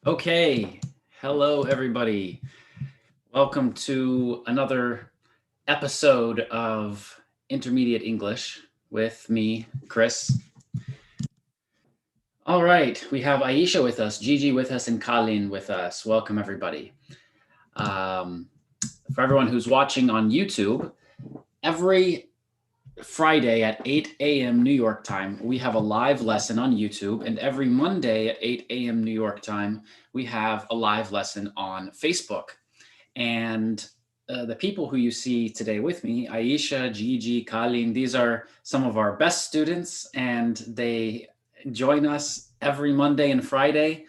Okay, hello everybody. Welcome to another episode of Intermediate English with me, Chris. All right, we have Aisha with us, Gigi with us, and Colleen with us. Welcome everybody. Um, for everyone who's watching on YouTube, every Friday at 8 a.m. New York time, we have a live lesson on YouTube. And every Monday at 8 a.m. New York time, we have a live lesson on Facebook. And the people who you see today with me, Aisha, Gigi, Colleen, these are some of our best students, and they join us every Monday and Friday.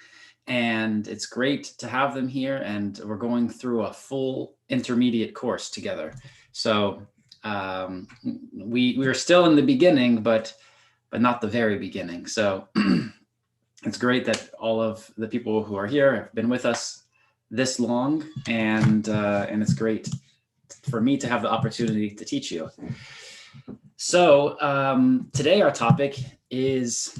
And it's great to have them here. And we're going through a full intermediate course together. So we are still in the beginning, but not the very beginning. So it's great that all of the people who are here have been with us this long, and it's great for me to have the opportunity to teach you. So today our topic is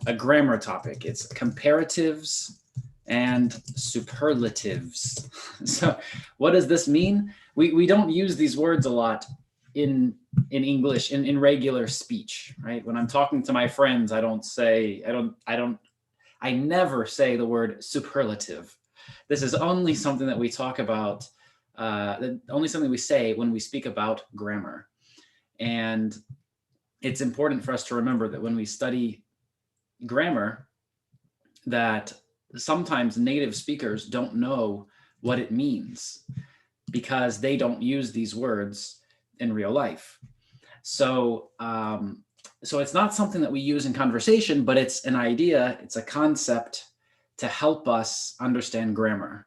a grammar topic. It's comparatives and superlatives. So what does this mean? We don't use these words a lot in English in regular speech, right? When I'm talking to my friends, I never say the word superlative. This is only something that we talk about, only something we say when we speak about grammar. And it's important for us to remember that when we study grammar, that sometimes native speakers don't know what it means because they don't use these words in real life. So it's not something that we use in conversation, but it's an idea, it's a concept to help us understand grammar,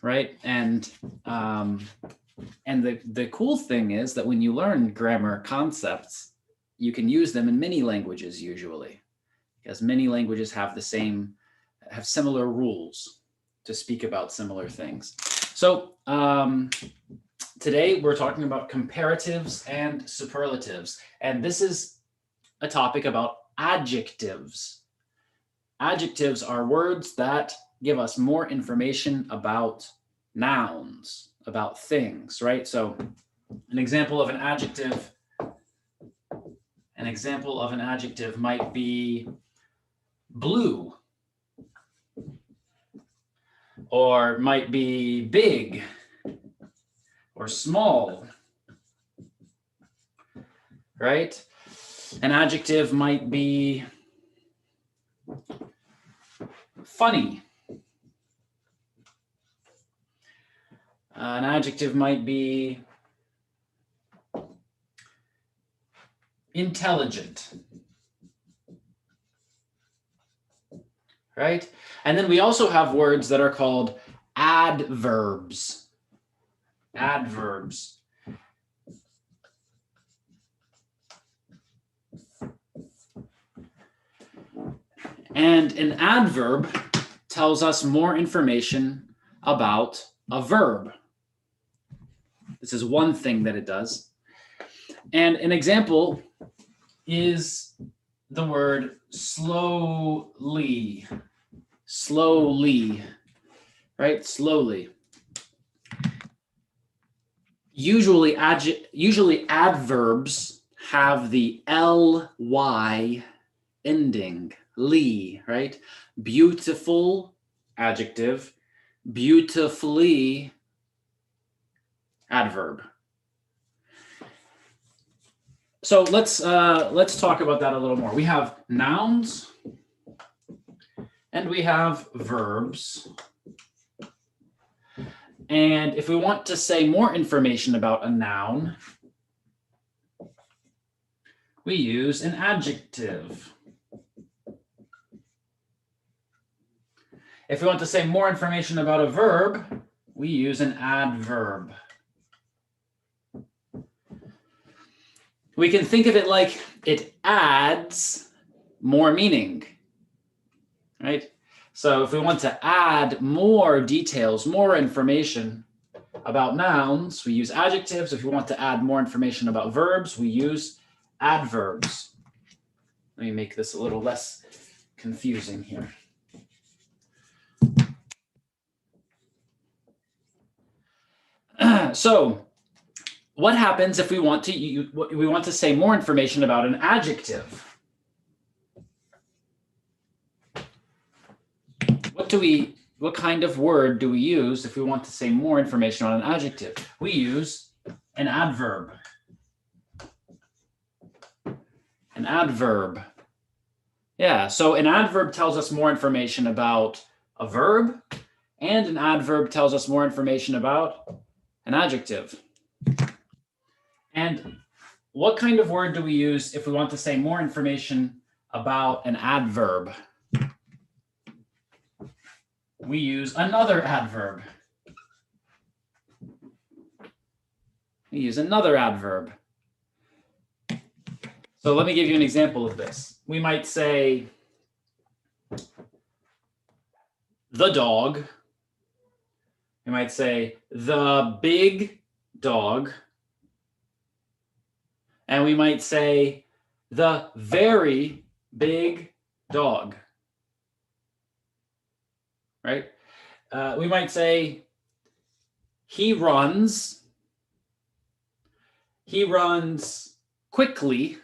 right? And the cool thing is that when you learn grammar concepts, you can use them in many languages usually, because many languages have similar rules to speak about similar things. So today we're talking about comparatives and superlatives, and this is a topic about adjectives. Adjectives are words that give us more information about nouns, about things, right? So an example of an adjective might be blue, or might be big or small, right? An adjective might be funny. An adjective might be intelligent, right? And then we also have words that are called adverbs. Adverbs. And an adverb tells us more information about a verb. This is one thing that it does. And an example is the word slowly. Slowly, right? Slowly. Usually adverbs have the ly ending, ly, right? Beautiful, adjective. Beautifully, adverb. So let's talk about that a little more. We have nouns and we have verbs. And if we want to say more information about a noun, we use an adjective. If we want to say more information about a verb, we use an adverb. We can think of it like it adds more meaning, right? So if we want to add more details, more information about nouns, we use adjectives. If we want to add more information about verbs, we use adverbs. Let me make this a little less confusing here. So what happens if we want to say more information about an adjective? What kind of word do we use if we want to say more information on an adjective? We use an adverb. An adverb. Yeah, so an adverb tells us more information about a verb, and an adverb tells us more information about an adjective. And what kind of word do we use if we want to say more information about an adverb? We use another adverb. We use another adverb. So let me give you an example of this. We might say the dog. We might say the big dog. And we might say the very big dog. Right? We might say he runs quickly.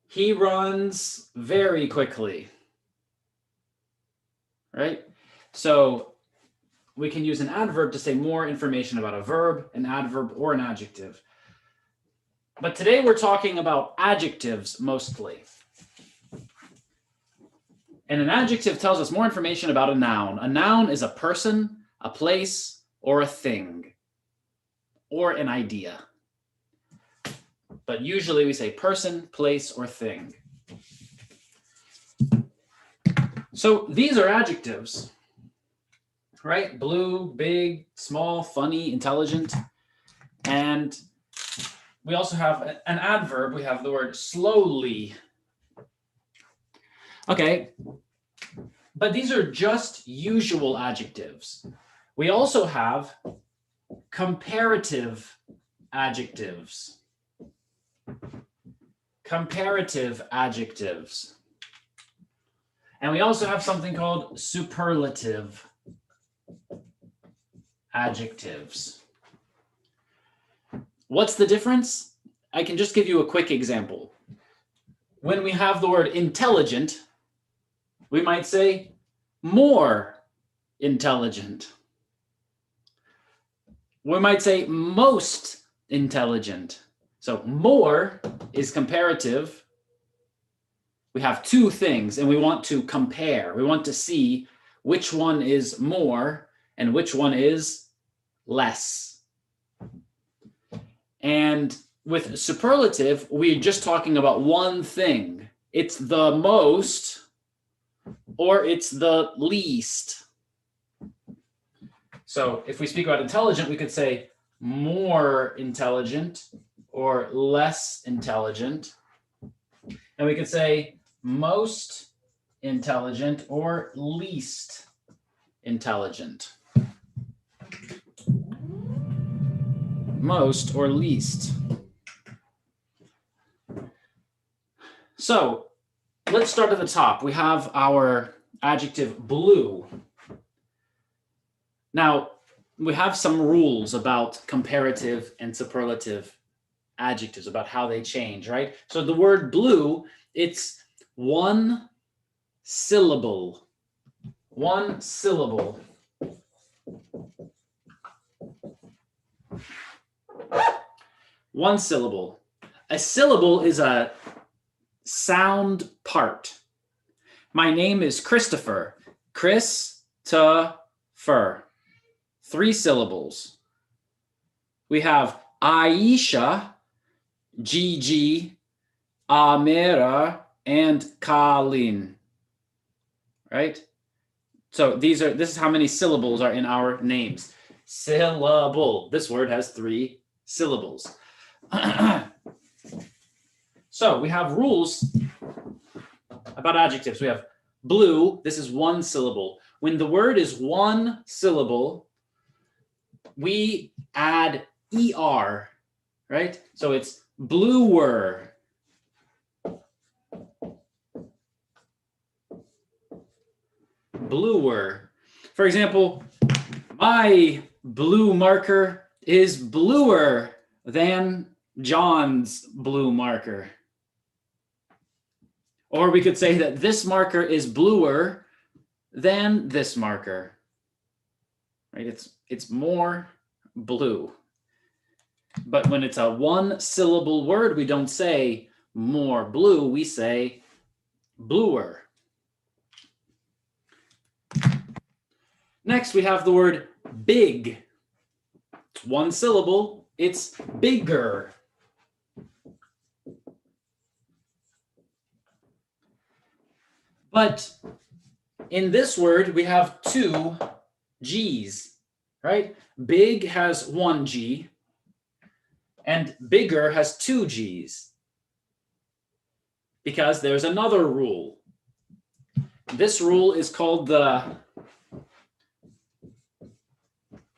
He runs very quickly. Right? So we can use an adverb to say more information about a verb, an adverb, or an adjective. But today we're talking about adjectives mostly. And an adjective tells us more information about a noun. A noun is a person, a place, or a thing, or an idea. But usually we say person, place, or thing. So these are adjectives, right? Blue, big, small, funny, intelligent. And we also have an adverb. We have the word slowly. Okay, but these are just usual adjectives. We also have comparative adjectives. Comparative adjectives. And we also have something called superlative adjectives. What's the difference? I can just give you a quick example. When we have the word intelligent, we might say more intelligent. We might say most intelligent. So more is comparative. We have two things and we want to compare. We want to see which one is more and which one is less. And with superlative, we're just talking about one thing. It's the most or it's the least. So if we speak about intelligent, we could say more intelligent or less intelligent. And we could say most intelligent or least intelligent. Most or least. So let's start at the top. We have our adjective blue. Now, we have some rules about comparative and superlative adjectives, about how they change, right? So the word blue, it's one syllable. One syllable. One syllable. A syllable is a sound part. My name is Christopher. Chris-ta-fur. 3 syllables. We have Aisha, Gigi, Amira, and Kalin. Right? So this is how many syllables are in our names. Syllable. This word has 3 syllables. So we have rules about adjectives. We have blue. This is 1 syllable. When the word is 1 syllable, we add ER, right? So it's bluer. Bluer. For example, my blue marker is bluer than John's blue marker. Or we could say that this marker is bluer than this marker. Right? It's more blue. But when it's a one-syllable word, we don't say more blue, we say bluer. Next, we have the word big. It's one syllable, it's bigger. But in this word, we have two G's, right? Big has one G, and bigger has two G's. Because there's another rule. This rule is called the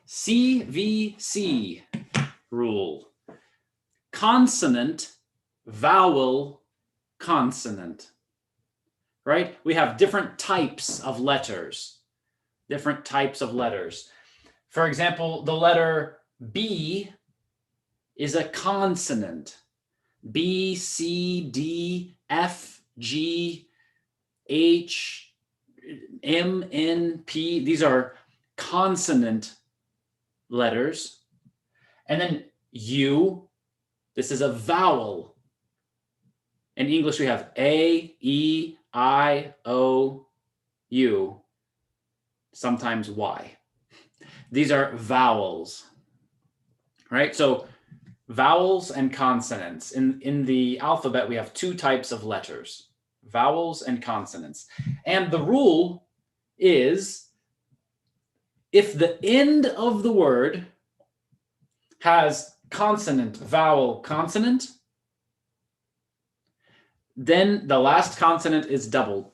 CVC rule. Consonant, vowel, consonant. Right? We have different types of letters. Different types of letters. For example, the letter B is a consonant. B, C, D, F, G, H, M, N, P. These are consonant letters. And then U, this is a vowel. In English, we have A, E, I, O, U, sometimes Y. These are vowels, right? So vowels and consonants. In the alphabet, we have two types of letters, vowels and consonants. And the rule is if the end of the word has consonant, vowel, consonant, then the last consonant is doubled.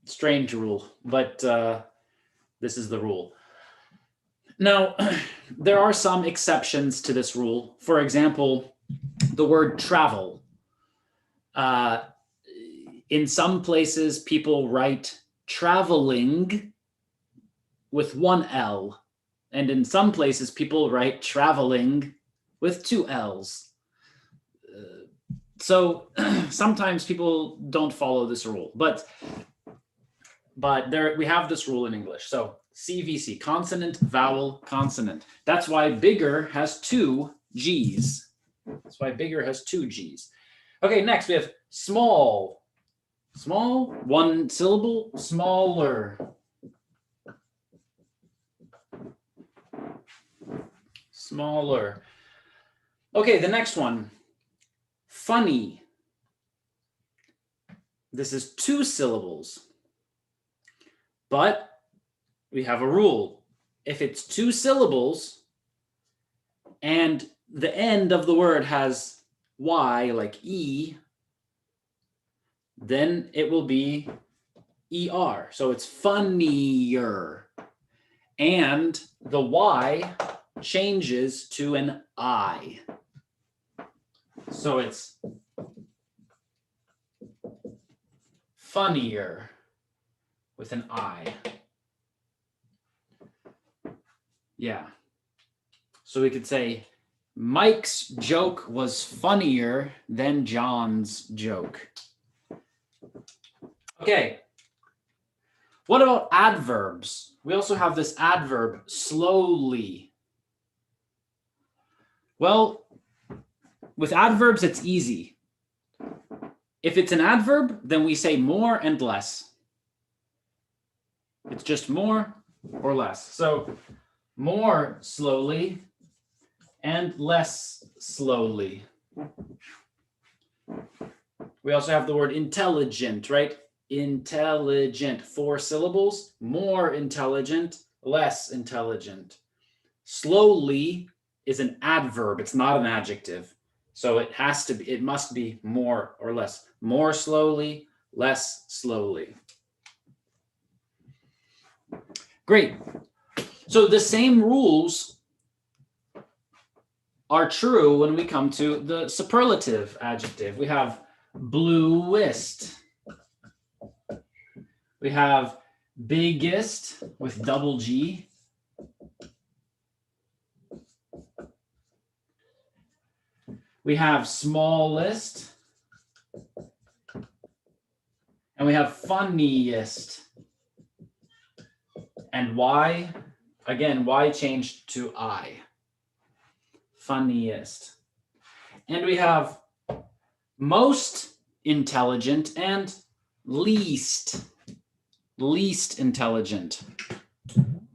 Strange rule, but this is the rule. Now, there are some exceptions to this rule. For example, the word travel. In some places, people write traveling with one L. And in some places, people write traveling with two L's. So sometimes people don't follow this rule, but there we have this rule in English. So CVC, consonant, vowel, consonant. That's why bigger has two G's. That's why bigger has two G's. Okay, next we have small. Small, one syllable, smaller. Smaller. Okay, the next one. Funny. This is two syllables. But we have a rule. If it's two syllables and the end of the word has Y, like E, then it will be ER. So it's funnier. And the Y changes to an I. So it's funnier with an I. Yeah. So we could say, Mike's joke was funnier than John's joke. Okay. What about adverbs? We also have this adverb, slowly. Well, with adverbs, it's easy. If it's an adverb, then we say more and less. It's just more or less. So more slowly and less slowly. We also have the word intelligent, right? Intelligent, 4 syllables. More intelligent, less intelligent. Slowly is an adverb. It's not an adjective. So it must be more or less. More slowly, less slowly. Great. So the same rules are true when we come to the superlative adjective. We have bluest. We have biggest with double G. We have smallest. And we have funniest. And Y, again, Y changed to I. Funniest. And we have most intelligent and least intelligent.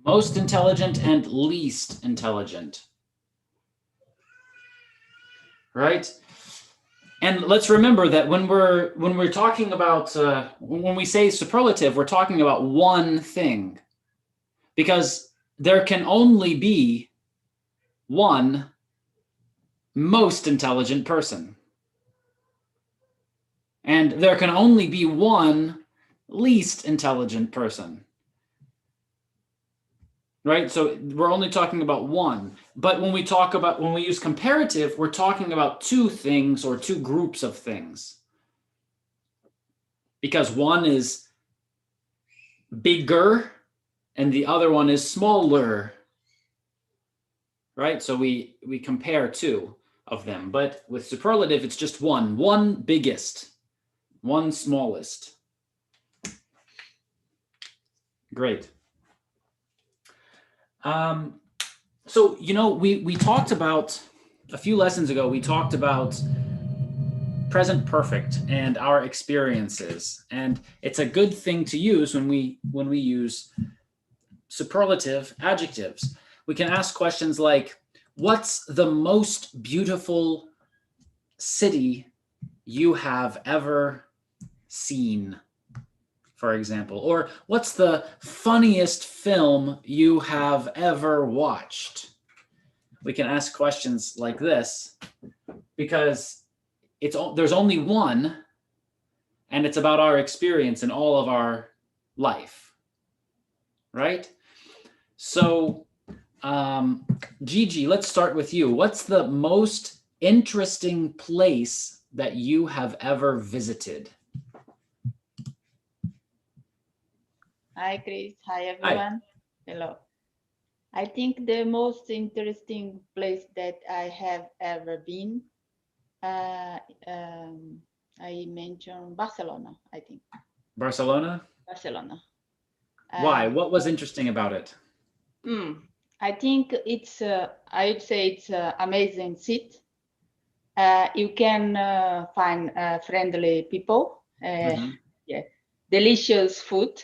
Most intelligent and least intelligent. Right? And let's remember that when we're talking about when we say superlative, we're talking about one thing, because there can only be one most intelligent person, and there can only be one least intelligent person. Right? So we're only talking about one. But when we use comparative, we're talking about two things or two groups of things. Because one is bigger and the other one is smaller. Right? So we compare two of them. But with superlative, it's just one. One biggest, one smallest. Great. So, we talked about, a few lessons ago, we talked about present perfect and our experiences. And it's a good thing to use when we use superlative adjectives. We can ask questions like, what's the most beautiful city you have ever seen? For example, or what's the funniest film you have ever watched? We can ask questions like this because there's only one, and it's about our experience in all of our life, right? So, Gigi, let's start with you. What's the most interesting place that you have ever visited? Hi, Chris. Hi, everyone. Hi. Hello. I think the most interesting place that I have ever been, I mentioned Barcelona, I think. Barcelona? Barcelona. Why? What was interesting about it? I think I would say it's an amazing city. You can find friendly people, yeah, delicious food.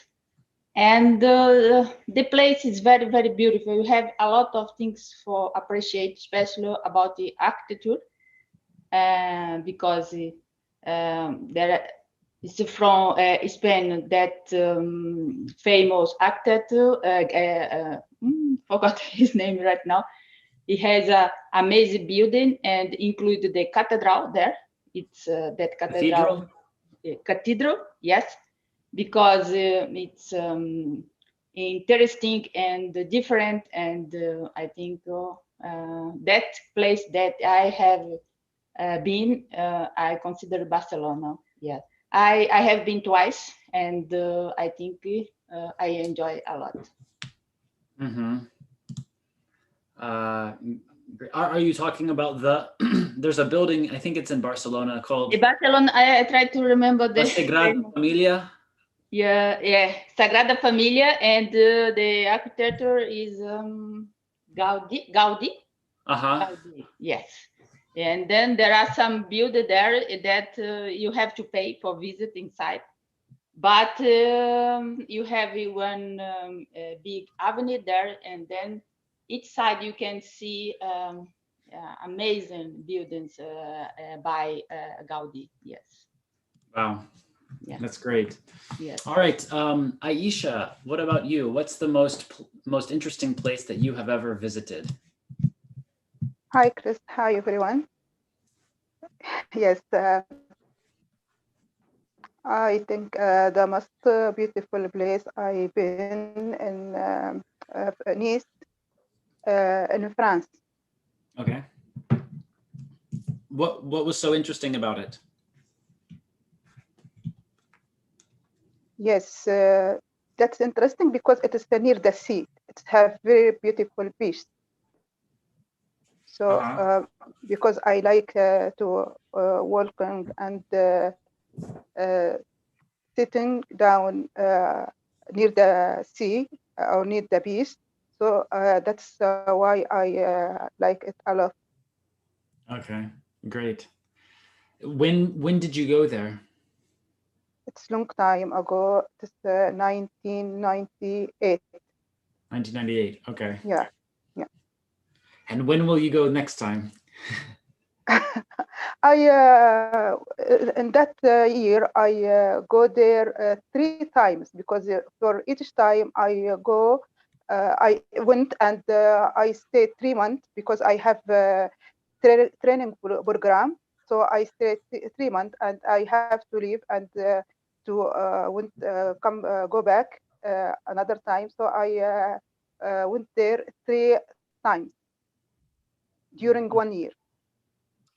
And the place is very, very beautiful. You have a lot of things for appreciate, especially about the architecture, because there is from Spain that famous architect. Forgot his name right now. He has an amazing building and include the cathedral there. It's that cathedral. Cathedral, yes. Because it's interesting and different, and I think that place that I have been, I consider Barcelona. Yeah, I have been twice, and I think I enjoy a lot. Are you talking about there's a building, I think it's in Barcelona, called Barcelona. I try to remember the Sagrada Familia. Yeah, Sagrada Familia, and the architecture is Gaudi. Gaudi, yes. And then there are some buildings there that you have to pay for visit inside. But you have one big avenue there, and then each side you can see amazing buildings by Gaudi. Yes. Wow. Yeah. That's great. Yes. All right, Aisha, what about you? What's the most interesting place that you have ever visited? Hi, Chris. Hi, everyone. Yes, I think the most beautiful place I've been in Nice, in France. Okay. What was so interesting about it? Yes, That's interesting because it is near the sea. It has very beautiful beach. So because I like to walking and sitting down near the sea or near the beach. So that's why I like it a lot. Okay, great. When did you go there? It's long time ago. It's 1998. 1998. Okay. Yeah, yeah. And when will you go next time? I in that year I go there 3 times because for each time I go I went and I stayed 3 months because I have a training program. So I stayed 3 months and I have to leave and to went, come go back another time. So I went there 3 times during 1 year.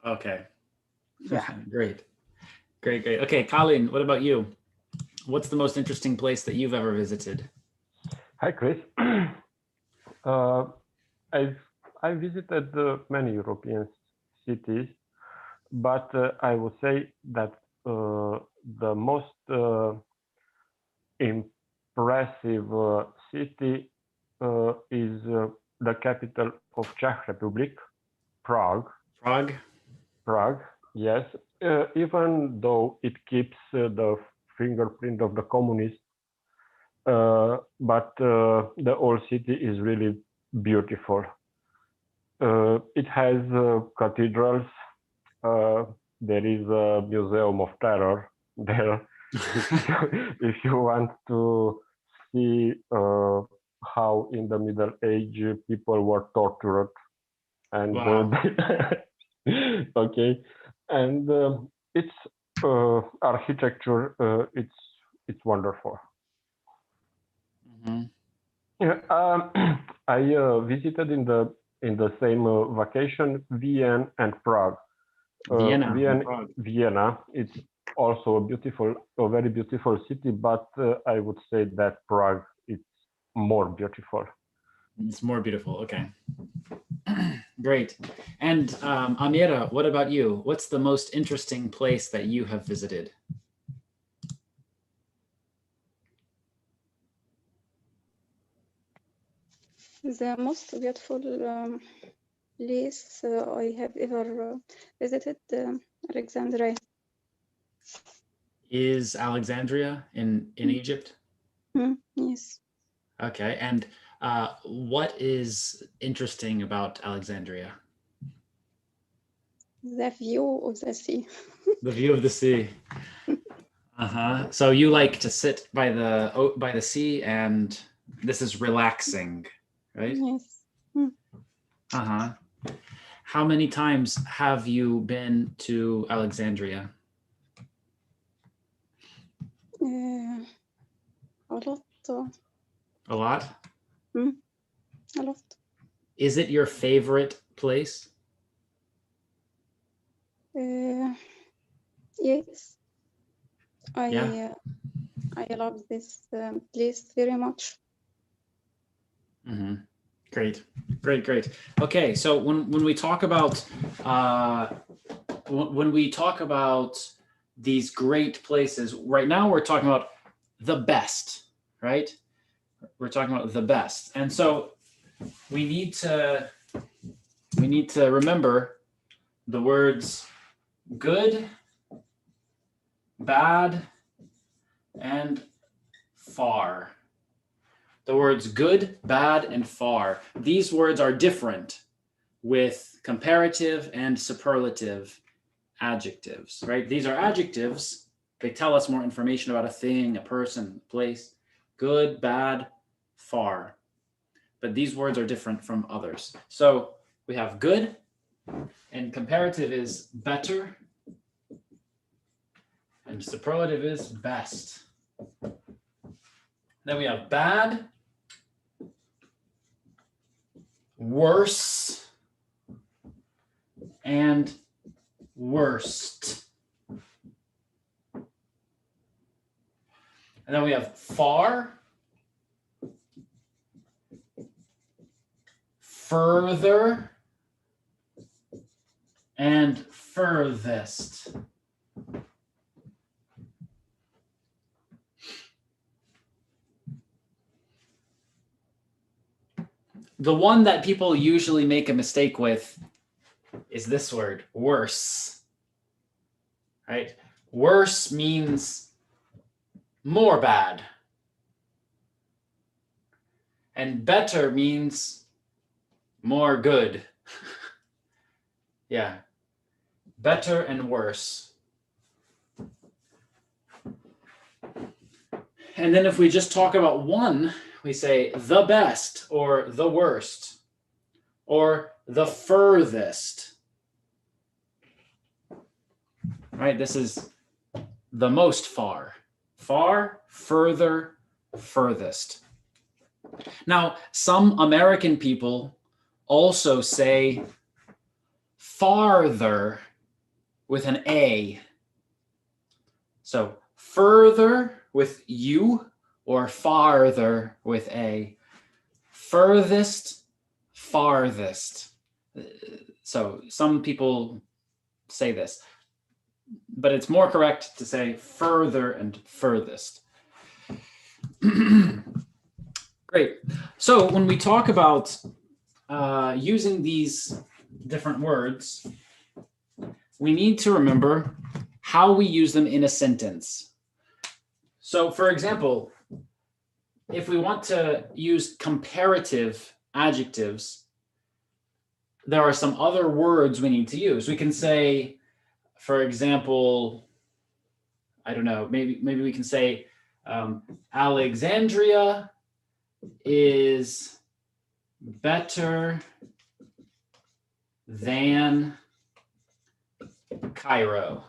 Okay. Yeah. Great. Great. Okay, Colin, what about you? What's the most interesting place that you've ever visited? Hi, Chris. I visited many European cities, but I would say that the most impressive city is the capital of Czech Republic, Prague. Prague, yes. Even though it keeps the fingerprint of the communists, but the old city is really beautiful. It has cathedrals. There is a museum of terror there. If you want to see how in the Middle Age people were tortured, and Wow. okay, and its architecture, it's wonderful. Mm-hmm. Yeah, I visited in the same vacation Vienna and Prague. Vienna. It's also a very beautiful city, but I would say that Prague is more beautiful. It's more beautiful. Okay. Great. And Amira, what about you? What's the most interesting place that you have visited? The most beautiful place I have ever visited, Alexandria. Is Alexandria in Egypt? Yes. Okay. And what is interesting about Alexandria? The view of the sea. The view of the sea. So you like to sit by the sea, and this is relaxing, right? Yes. How many times have you been to Alexandria? A lot. A lot? A lot. Is it your favorite place? Yes. Yeah. I love this place very much. Great. Okay, so when we talk about these great places, right now we're talking about the best, right? We're talking about the best, and so we need to remember the words good, bad, and far. The words good, bad, and far. These words are different with comparative and superlative adjectives, right? These are adjectives. They tell us more information about a thing, a person, a place. Good, bad, far. But these words are different from others. So we have good, and comparative is better, and superlative is best. Then we have bad, worse, and worst. And then we have far, further and furthest. The one that people usually make a mistake with is this word, worse. Right? Worse means more bad. And better means more good. Yeah. Better and worse. And then if we just talk about one, we say the best or the worst or the furthest. Right? This is the most far. Far, further, furthest. Now, some American people also say farther with an A. So further with U or farther with A. Furthest, farthest. So some people say this, but it's more correct to say further and furthest. Great. So when we talk about using these different words, we need to remember how we use them in a sentence. So for example, if we want to use comparative adjectives, there are some other words we need to use. We can say, for example, I don't know, maybe we can say Alexandria is better than Cairo,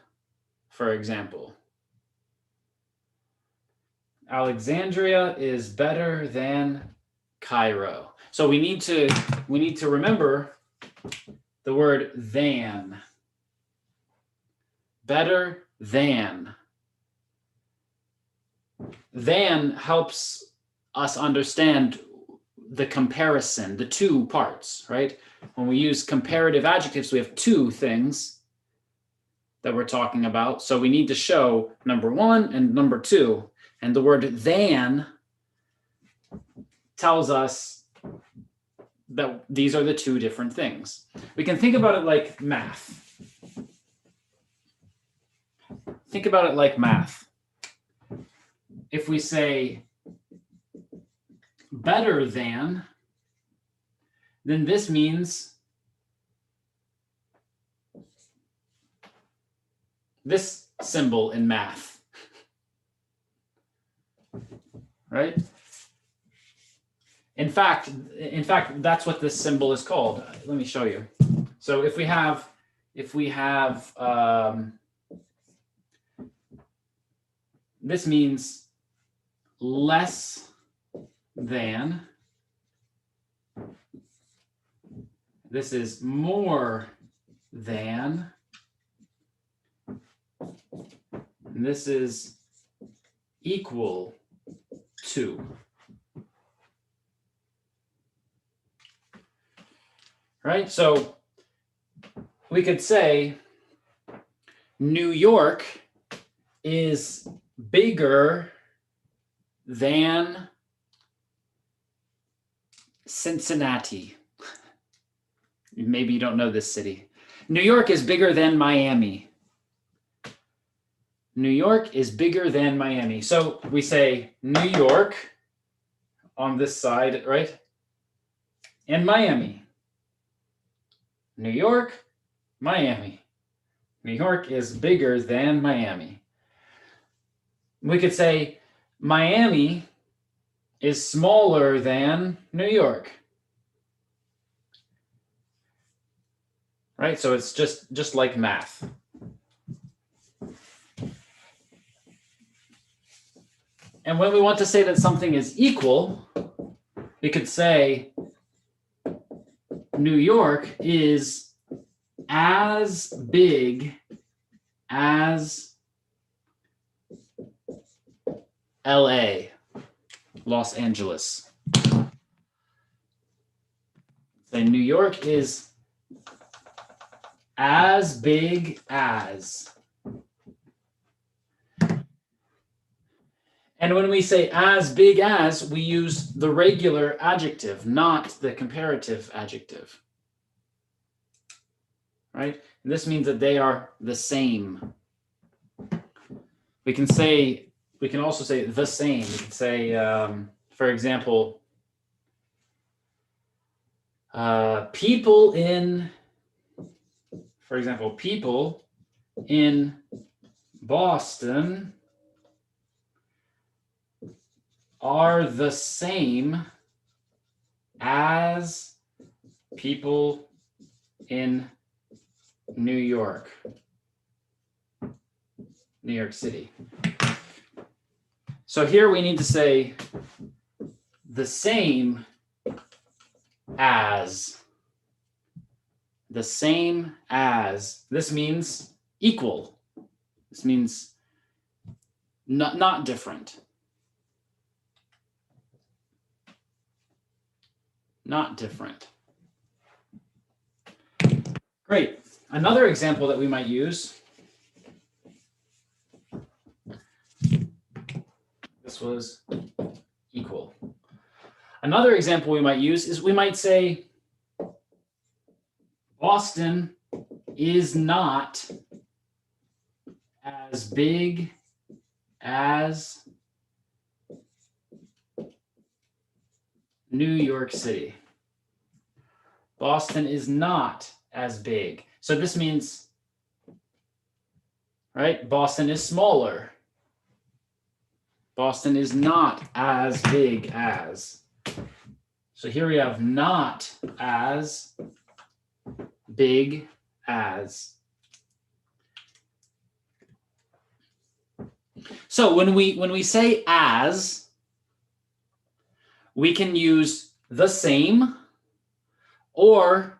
for example. Alexandria is better than Cairo. So we need to remember the word than. Better than. Than helps us understand the comparison, the two parts, right? When we use comparative adjectives, we have two things that we're talking about. So we need to show number one and number two. And the word than tells us that these are the two different things. We can think about it like math. Think about it like math. If we say better than, then this means this symbol in math, right? In fact, that's what this symbol is called. Let me show you. So if we have this means less than. This is more than. And this is equal to. Right? So we could say New York is bigger than Cincinnati. Maybe you don't know this city. New York is bigger than Miami. New York is bigger than Miami. So we say New York on this side, right? And Miami. New York, Miami. New York is bigger than Miami. We could say Miami is smaller than New York. Right? So it's just like math. And when we want to say that something is equal, we could say New York is as big as LA, Los Angeles. say New York is as big as. And when we say as big as, we use the regular adjective, not the comparative adjective. Right? And this means that they are the same. We can also say the same. We can say, for example, people in Boston are the same as people in New York City. So here we need to say the same as. The same as. This means equal. This means not different. Not different. Great. Another example that we might use. This was equal. Another example we might use is we might say Boston is not as big as New York City. Boston is not as big. So this means, right, Boston is smaller. Boston is not as big as. So here we have not as big as. So when we say as, we can use the same, or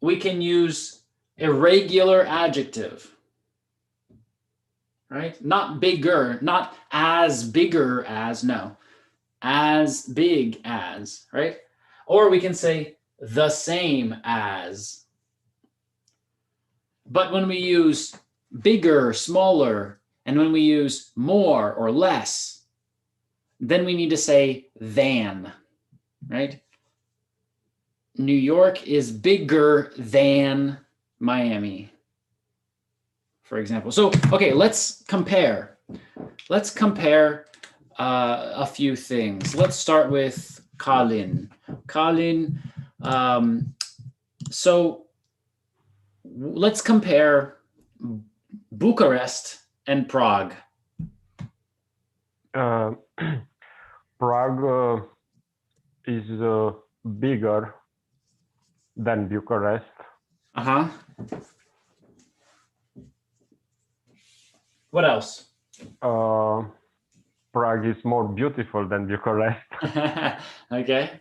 we can use a regular adjective, right? Not bigger, not as bigger as, no, as big as, right? Or we can say the same as. But when we use bigger, smaller, and when we use more or less, then we need to say than, right? New York is bigger than Miami, for example. So, okay, let's compare. Let's compare a few things. Let's start with Colin. Colin, so let's compare Bucharest and Prague. Prague is bigger than Bucharest. Uh-huh. What else? Prague is more beautiful than Bucharest. Okay.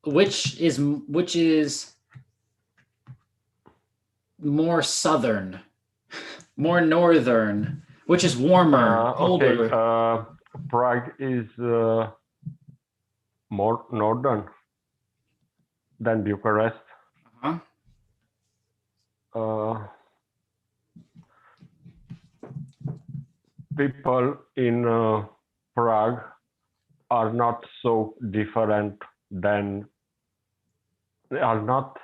Which is more southern, more northern, which is warmer, colder? Okay. Prague is more northern than Bucharest. People in Prague are not so different than, they are not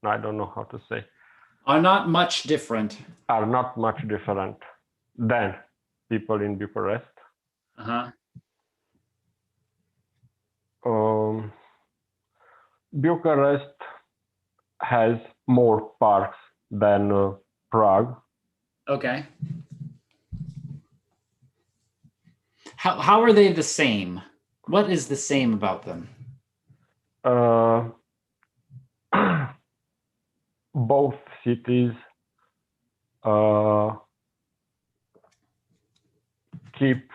I don't know how to say. Are not much different. Are not much different than people in Bucharest. Bucharest has more parks than Prague. Okay. How are they the same? What is the same about them? Both cities keep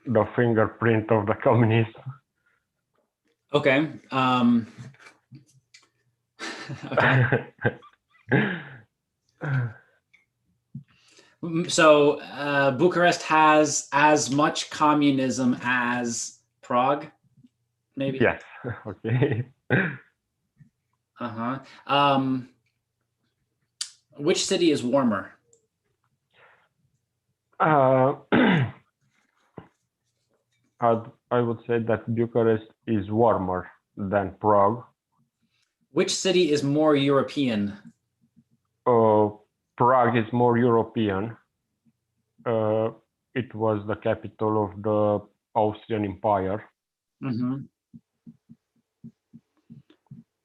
the fingerprint of the communism. Okay. Okay. So Bucharest has as much communism as Prague, maybe? Yes. Okay. Uh-huh. Which city is warmer? I would say that Bucharest is warmer than Prague. Which city is more European? Prague is more European. It was the capital of the Austrian Empire. Mm-hmm.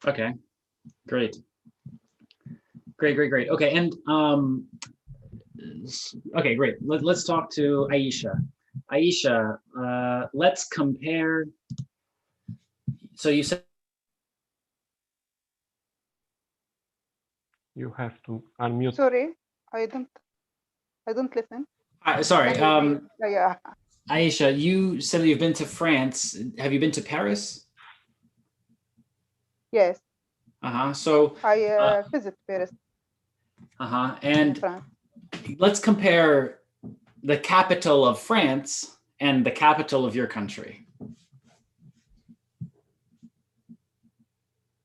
Okay, great. Great. Okay, and okay, great. Let's talk to Aisha. Aisha, let's compare. So you said You have to unmute. Sorry, I don't listen. sorry, Yeah. Aisha, you said you've been to France. Have you been to Paris? Yes, So I visit Paris. and France. let's compare the capital of France and the capital of your country.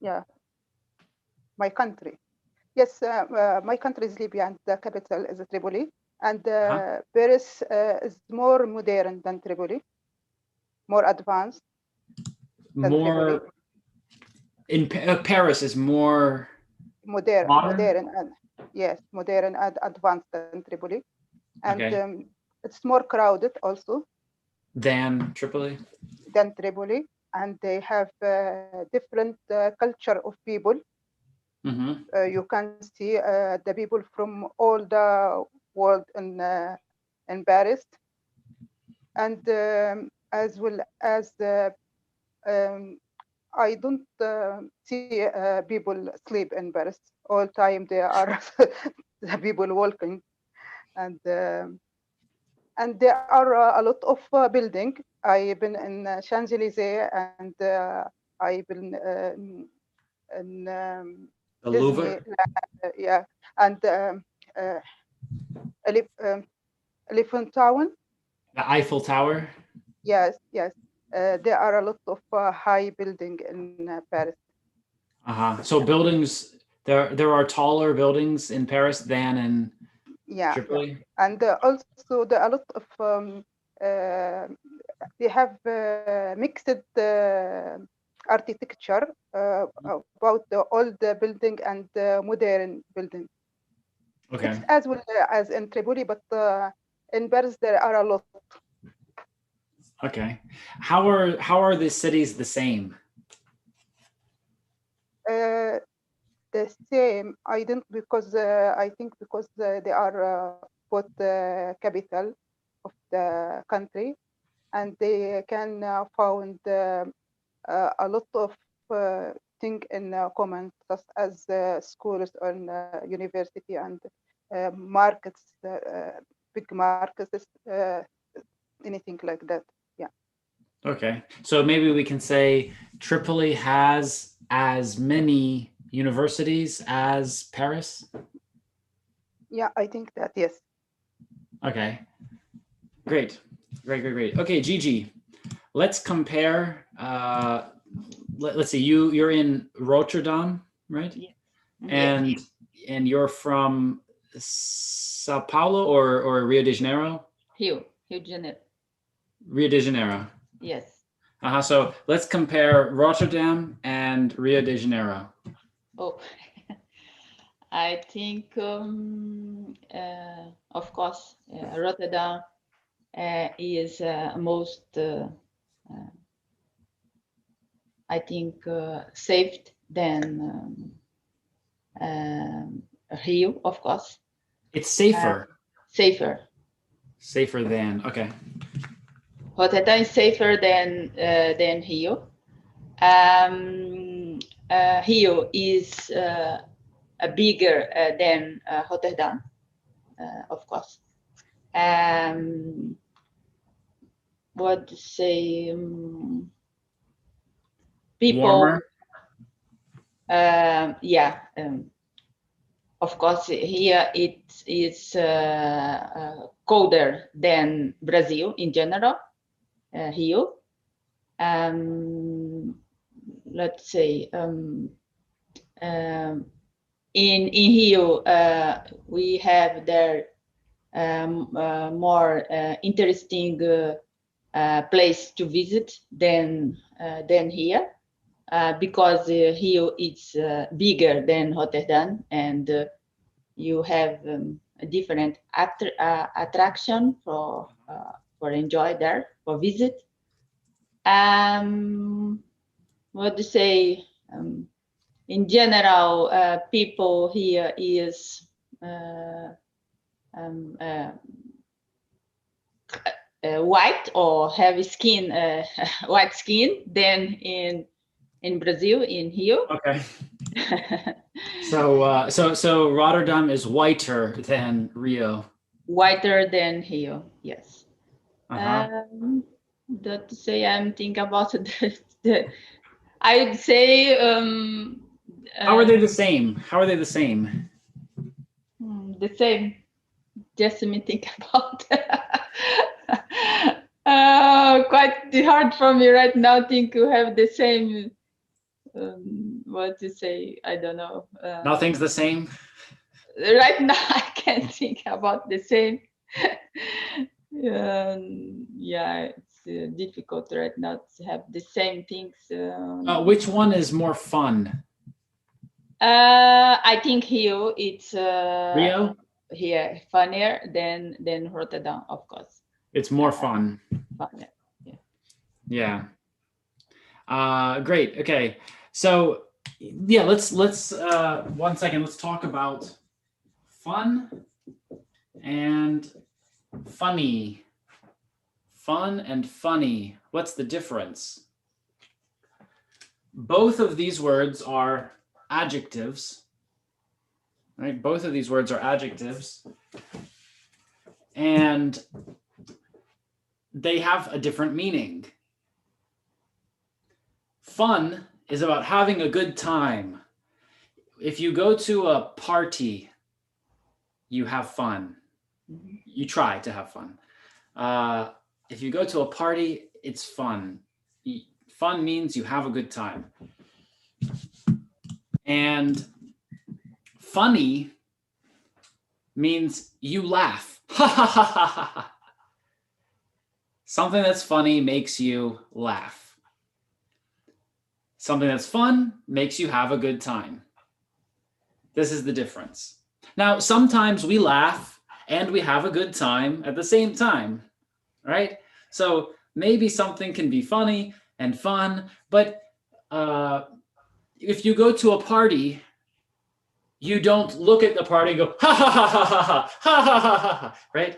Yeah, my country. Yes, my country is Libya, and the capital is Tripoli. And Paris is more modern than Tripoli, more advanced than Tripoli. In Paris is more modern and yes, modern and advanced than Tripoli, and okay. It's more crowded also than Tripoli. And they have different culture of people. Mm-hmm. You can see the people from all the world in Paris, and as well as I don't see people sleep in Paris all time. There are the people walking, and there are a lot of building. I've been in Champs-Élysées, and I've been in The Disney, Louvre. yeah, and Elephant Town. The Eiffel Tower. Yes. There are a lot of high building in Paris. So buildings, there are taller buildings in Paris than in Tripoli. Yeah. And also there are a lot of they have mixed architecture about the old building and modern building. Okay. It's as well as in Tripoli, but in Paris there are a lot. Okay. How are the cities the same? The same. I think because they are both the capital of the country, and they can found a lot of things in common, such as schools and university and markets, big markets, anything like that. Yeah. Okay, so maybe we can say Tripoli has as many universities as Paris? Yeah, I think that, yes. Okay, great. Okay, Gigi, let's compare. Let's see, you're in Rotterdam, right? Yeah. And you're from Sao Paulo or Rio de Janeiro? Rio de Janeiro. Rio de Janeiro. Yes. So let's compare Rotterdam and Rio de Janeiro. Oh, I think, of course, Rotterdam is most, I think, safe than Rio, of course. It's safer. Safer than, okay. Rotterdam is safer than Rio. Rio is bigger than Rotterdam, of course. What to say? People. Warmer. Yeah. Of course, here it is colder than Brazil in general. Rio. Let's say in Rio we have there more interesting place to visit than here. Because Rio is bigger than Rotterdam, and you have a different attraction for enjoy there, for visit. What to say? In general, people here is white or have skin, white skin than in Brazil, in Rio. Okay. So Rotterdam is whiter than Rio. Whiter than Rio, yes. Uh-huh. That to say, I'm thinking about I would say. How are they the same? How are they the same? The same. Just let me think about. Quite hard for me right now. Think to have the same. What to say? I don't know. Nothing's the same. Right now, I can't think about the same. Yeah, it's difficult right now to have the same things. Which one is more fun? I think Rio, it's Rio? here funnier than Rotterdam, of course. It's more fun. Funnier. Yeah. Great. Okay. So yeah, let's 1 second. Let's talk about fun and funny. Fun and funny. What's the difference? Both of these words are adjectives. Right? Both of these words are adjectives. And they have a different meaning. Fun is about having a good time. If you go to a party, you have fun. You try to have fun. If you go to a party, it's fun. Fun means you have a good time. And funny means you laugh. Ha ha ha ha ha. Something that's funny makes you laugh. Something that's fun makes you have a good time. This is the difference. Now, sometimes we laugh and we have a good time at the same time, right? So maybe something can be funny and fun, but if you go to a party, you don't look at the party and go, ha ha ha ha ha ha ha ha ha ha, right?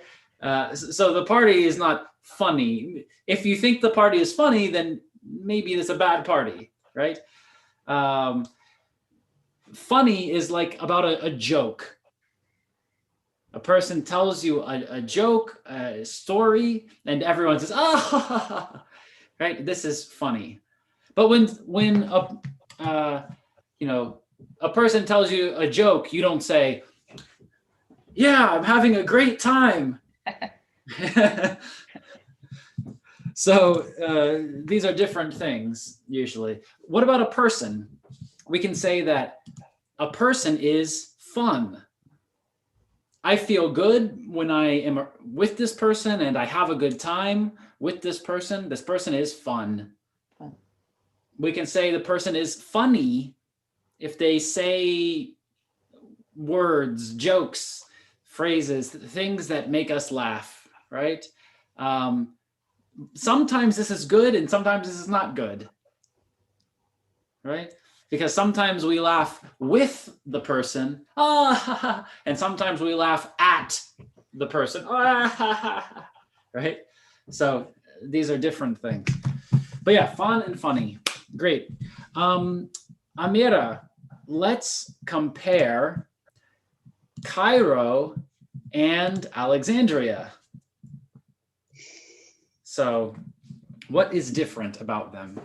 So the party is not funny. If you think the party is funny, then maybe it's a bad party, right? Funny is like about a joke. A person tells you a joke, a story, and everyone says, ah, right? This is funny. But when a person tells you a joke, you don't say, yeah, I'm having a great time. So these are different things usually. What about a person? We can say that a person is fun. I feel good when I am with this person and I have a good time with this person. This person is fun. We can say the person is funny if they say words, jokes, phrases, things that make us laugh, right? Sometimes this is good and sometimes this is not good, right? Because sometimes we laugh with the person, and sometimes we laugh at the person, right? So these are different things. But yeah, fun and funny. Great. Amira, let's compare Cairo and Alexandria. So what is different about them?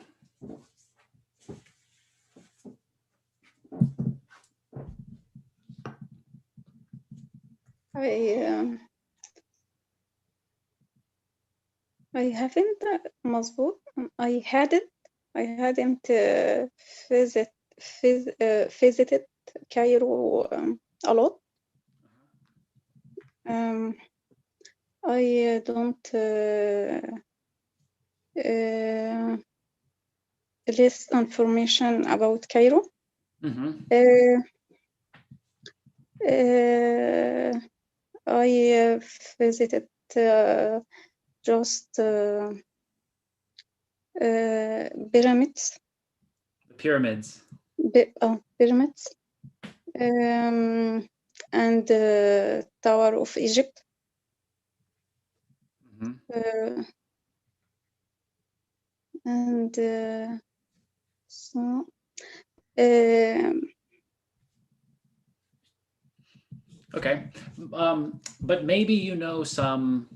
I haven't مظبوط. I hadn't visited Cairo a lot. I don't less information about Cairo. I visited just pyramids. The pyramids. Pyramids. And Tower of Egypt. And so okay, but maybe you know some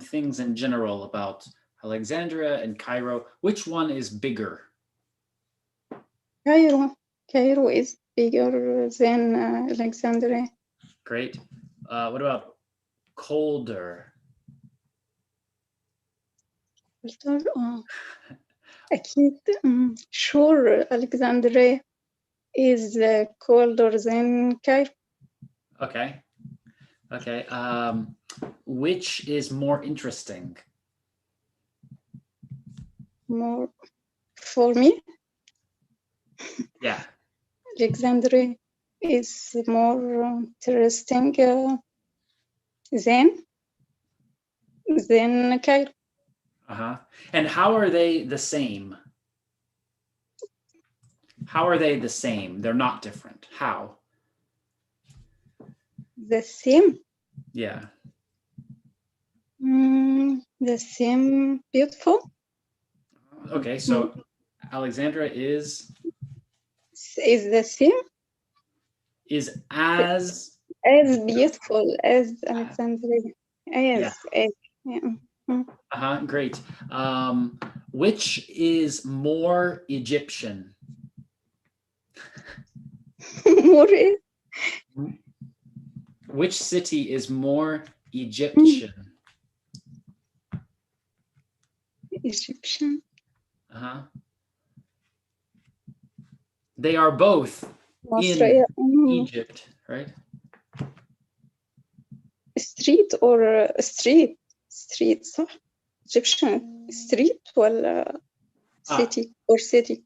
things in general about Alexandria and Cairo. Which one is bigger? Cairo is bigger than Alexandria. Great. What about colder? أكيد. Sure, Alexandria is colder than Cairo. Okay. Okay. Which is more interesting? More for me? Yeah. Alexandria is more interesting than Cairo. And how are they the same? How are they the same? They're not different. How? The same? Yeah. The same beautiful. Okay, so Alexandria is the same? Is as beautiful as Alexandria. Yes. Yeah. Great. Which is more Egyptian? More. Which city is more Egyptian? Egyptian. They are both in Egypt, right? Street or street. صح? Egyptian street ولا city or city?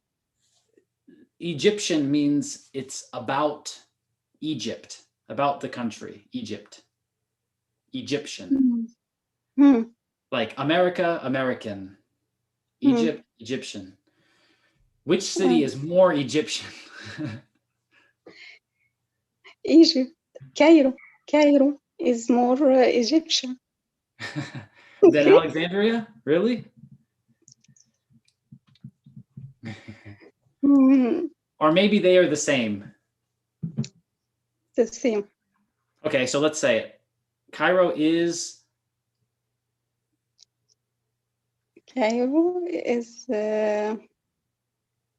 Egyptian means it's about Egypt, about the country, Egypt. Egyptian. Like America, American. Egypt, Egyptian. Which city is more Egyptian? Egypt. Cairo is more Egyptian. Than Alexandria? Really? Or maybe they are the same. The same. Okay, so let's say it. Cairo is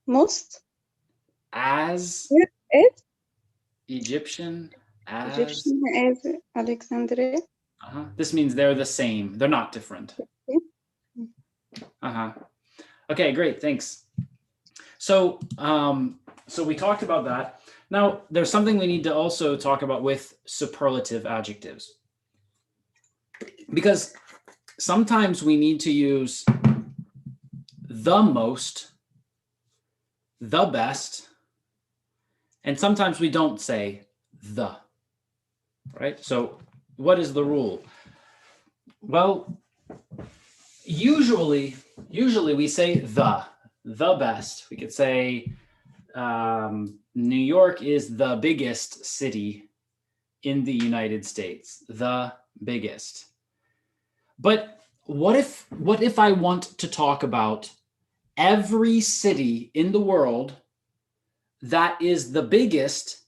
most as Egyptian as Alexandria. This means they're the same. They're not different. Okay, great. Thanks. So, so we talked about that. Now, there's something we need to also talk about with superlative adjectives. Because sometimes we need to use the most, the best, and sometimes we don't say the, right? So what is the rule? Well, usually we say the best. We could say New York is the biggest city in the United States, the biggest. But what if I want to talk about every city in the world that is the biggest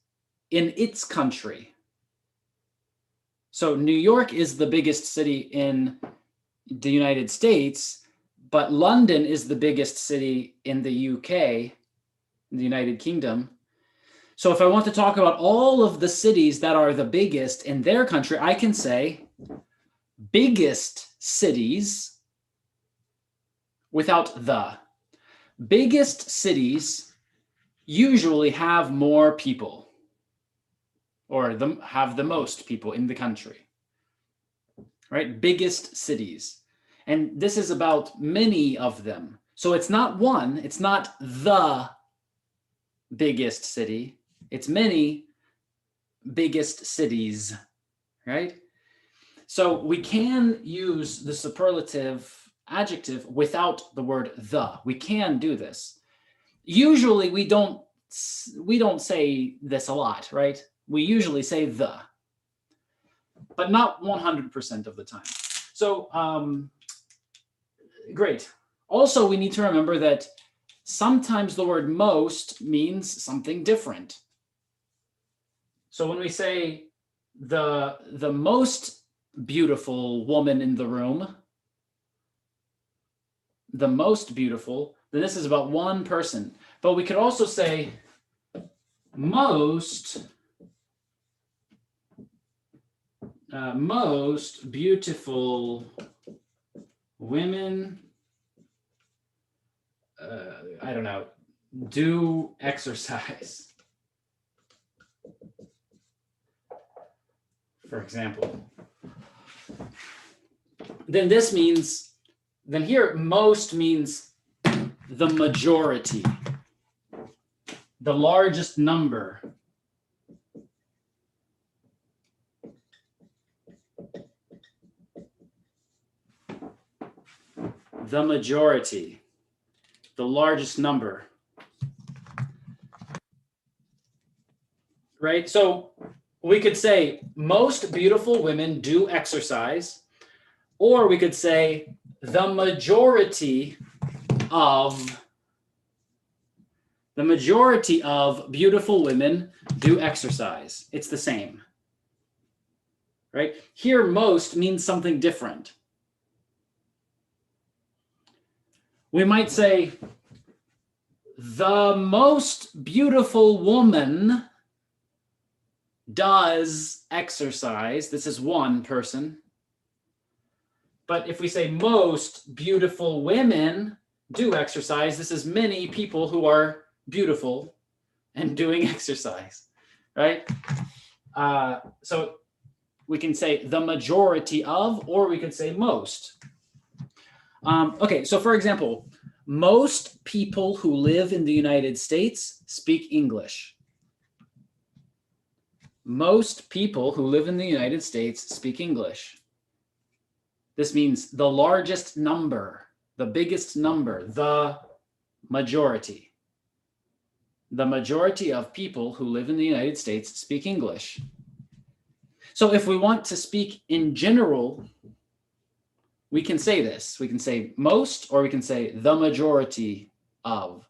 in its country? So New York is the biggest city in the United States, but London is the biggest city in the UK, in the United Kingdom. So if I want to talk about all of the cities that are the biggest in their country, I can say biggest cities without the. Biggest cities usually have more people, or have the most people in the country, right? Biggest cities. And this is about many of them. So it's not one, it's not the biggest city, it's many biggest cities, right? So we can use the superlative adjective without the word the. We can do this. Usually we don't say this a lot, right? We usually say the, but not 100% of the time. So great. Also, we need to remember that sometimes the word most means something different. So when we say the most beautiful woman in the room, the most beautiful, then this is about one person. But we could also say most beautiful women, I don't know, do exercise, for example. Then this means, then here most means the majority, the largest number. The majority, the largest number. Right? So we could say most beautiful women do exercise, or we could say the majority of beautiful women do exercise. It's the same. Right? Here most means something different. We might say the most beautiful woman does exercise. This is one person. But if we say most beautiful women do exercise, this is many people who are beautiful and doing exercise, right? So we can say the majority of, or we could say most. Okay, so for example, most people who live in the United States speak English. Most people who live in the United States speak English. This means the largest number, the biggest number, the majority. The majority of people who live in the United States speak English. So if we want to speak in general, we can say this. We can say most, or we can say the majority of.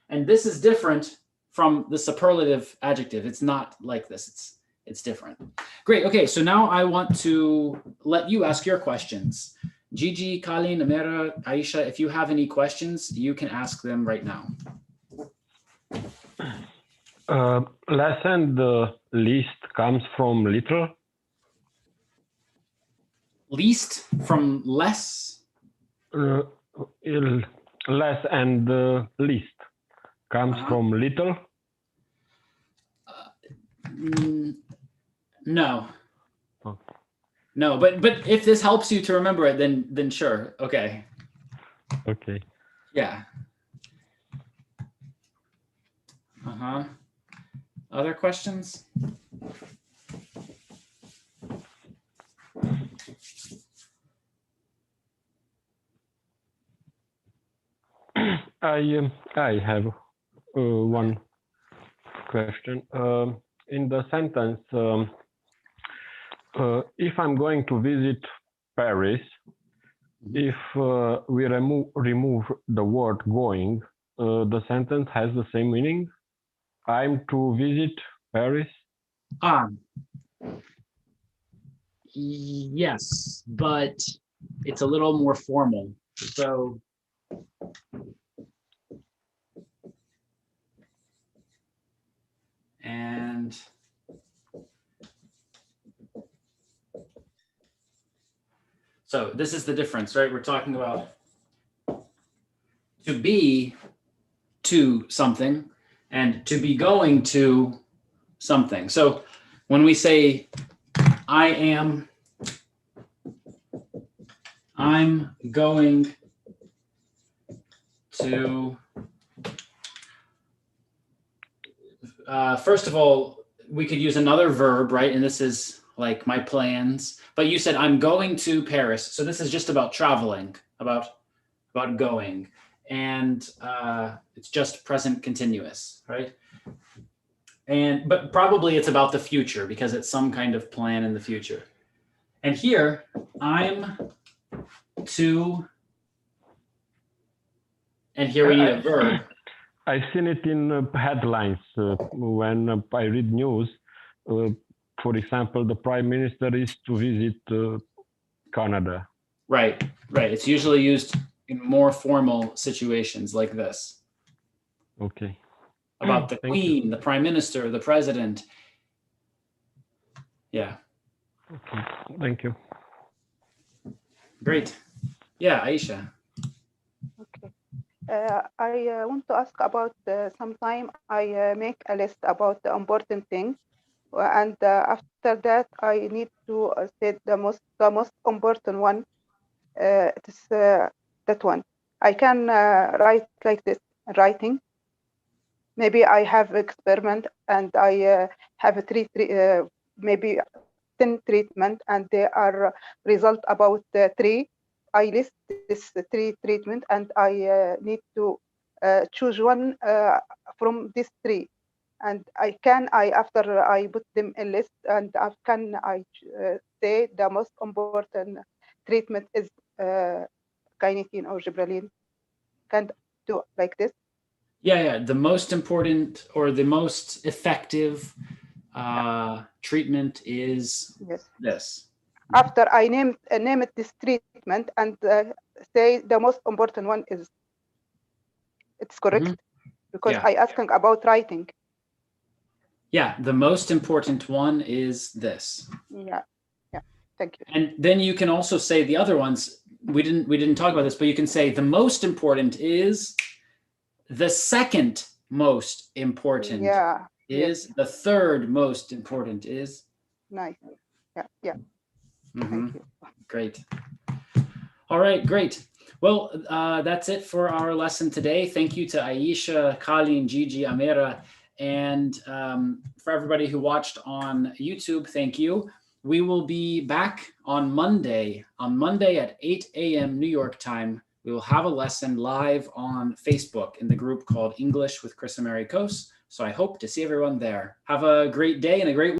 And this is different from the superlative adjective. It's not like this. It's different. Great. Okay, so now I want to let you ask your questions. Gigi, Colleen, Amira, Aisha, if you have any questions, you can ask them right now. Less and least comes from little. Least from less? Less and least comes from little. No. Oh. No, but if this helps you to remember it, then sure. Okay. Okay. Yeah. Other questions? I have one question. In the sentence, if I'm going to visit Paris, if we remove the word going, the sentence has the same meaning. I'm to visit Paris. Yes, but it's a little more formal. So And so this is the difference, right? We're talking about to be to something and to be going to something. So when we say I'm going to, first of all, we could use another verb, right? And this is like my plans, but you said I'm going to Paris. So this is just about traveling, about going. And it's just present continuous, right? But probably it's about the future because it's some kind of plan in the future. And here, I'm to, and here we need a verb. I've seen it in headlines when I read news. For example, the Prime Minister is to visit Canada. Right. It's usually used in more formal situations like this. Okay. About the Queen, the Prime Minister, the President. Yeah. Okay. Thank you. Great. Yeah, Aisha. Okay. I want to ask about sometime I make a list about the important things, and after that I need to say the most important one. It is that one. I can write like this, writing. Maybe I have experiment and I have a maybe 10 treatment, and they are result about 3. I list this 3 treatment, and I need to choose one from these 3. And after I put them in list, and I say the most important treatment is carnitine or gibberellin. Can do like this. Yeah. The most important or the most effective treatment is this. After I name it this treatment and say the most important one is, it's correct, because I asking about writing. Yeah, the most important one is this. Yeah. Thank you. And then you can also say the other ones. We didn't talk about this, but you can say the most important is, the second most important is, the third most important is. Nice. Yeah. Thank you. Great. All right, great. Well, that's it for our lesson today. Thank you to Aisha, Kalin, Gigi, Amira, and for everybody who watched on YouTube, thank you. We will be back on Monday at 8 a.m. New York time. We will have a lesson live on Facebook in the group called English with Chris and Mary Kos. So I hope to see everyone there. Have a great day and a great week.